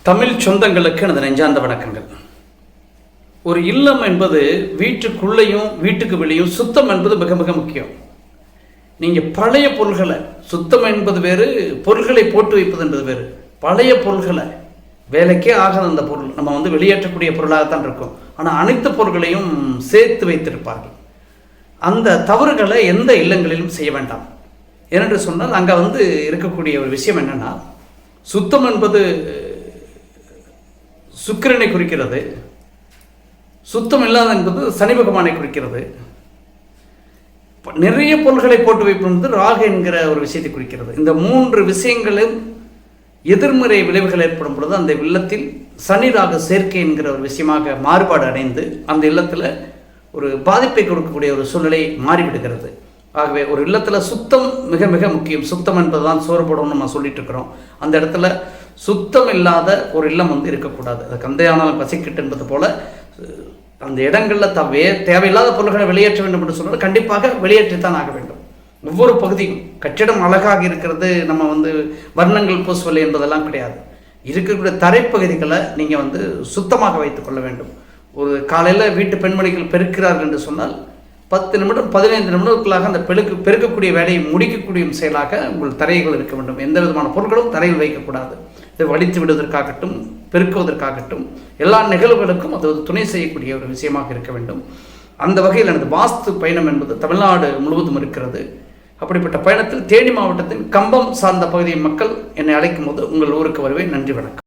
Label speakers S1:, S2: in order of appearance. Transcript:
S1: தமிழ் சொந்தங்களுக்கு எனது நெஞ்சார்ந்த வணக்கங்கள். ஒரு இல்லம் என்பது வீட்டுக்குள்ளேயும் வீட்டுக்கு வெளியும் சுத்தம் என்பது மிக மிக முக்கியம். நீங்கள் பழைய பொருள்களை, சுத்தம் என்பது வேறு, பொருள்களை போட்டு வைப்பது என்பது வேறு. பழைய பொருள்களை, வேலைக்கே ஆகாத அந்த பொருள் நம்ம வெளியேற்றக்கூடிய பொருளாகத்தான் இருக்கும். ஆனால் அனைத்து பொருள்களையும் சேர்த்து வைத்திருப்பார்கள். அந்த தவறுகளை எந்த இல்லங்களிலும் செய்ய வேண்டாம். ஏனென்று சொன்னால் அங்கே இருக்கக்கூடிய ஒரு விஷயம் என்னென்னா, சுத்தம் என்பது சுக்கிரனை குறிக்கிறது, சுத்தம் இல்லாத என்பது சனி பகவானை குறிக்கிறது. நிறைய பொருள்களை போட்டு வைப்பது ராகு என்கிற ஒரு விஷயத்தை குறிக்கிறது. இந்த மூன்று விஷயங்களும் எதிர்மறை விளைவுகள் ஏற்படும் பொழுது அந்த இல்லத்தில் சனி ராகு சேர்க்கை என்கிற ஒரு விஷயமாக மாறுபாடு அடைந்து அந்த இல்லத்தில் ஒரு பாதிப்பை கொடுக்கக்கூடிய ஒரு சூழ்நிலை மாறிவிடுகிறது. ஆகவே ஒரு இல்லத்தில் சுத்தம் மிக மிக முக்கியம். சுத்தம் என்பது தான் சோறு போடணும்னு நம்ம சொல்லிட்டு இருக்கிறோம். அந்த இடத்துல சுத்தம் இல்லாத ஒரு இல்லம் இருக்கக்கூடாது. அது கந்தையானால் பசிக்கிட்டு என்பது போல அந்த இடங்களில் தேவையில்லாத பொருள்களை வெளியேற்ற வேண்டும் என்று சொன்னால் கண்டிப்பாக வெளியேற்றித்தான் ஆக வேண்டும். ஒவ்வொரு பகுதியும் கட்டிடம் அழகாக இருக்கிறது, நம்ம வர்ணங்கள் பூசுவலை என்பதெல்லாம் கிடையாது. இருக்கக்கூடிய தரைப்பகுதிகளை நீங்கள் சுத்தமாக வைத்துக்கொள்ள வேண்டும். ஒரு காலையில் வீட்டு பெண்மணிகள் பெருக்கிறார்கள் என்று சொன்னால் 10 நிமிடம் 15 நிமிடங்களுக்குள்ளாக அந்த பெருக்கக்கூடிய வேலையை முடிக்கக்கூடிய செயலாக உங்கள் தரைகள் இருக்க வேண்டும். எந்த விதமான பொருட்களும் தரையில் வைக்கக்கூடாது. இதை வலித்து விடுவதற்காகட்டும், பெருக்குவதற்காகட்டும், எல்லா நிகழ்வுகளுக்கும் அது துணை செய்யக்கூடிய ஒரு விஷயமாக இருக்க வேண்டும். அந்த வகையில் எனது வாஸ்து பயணம் என்பது தமிழ்நாடு முழுவதும் இருக்கிறது. அப்படிப்பட்ட பயணத்தில் தேனி மாவட்டத்தின் கம்பம் சார்ந்த பகுதியின் மக்கள் என்னை அழைக்கும் போது உங்கள் ஊருக்கு வருவேன். நன்றி, வணக்கம்.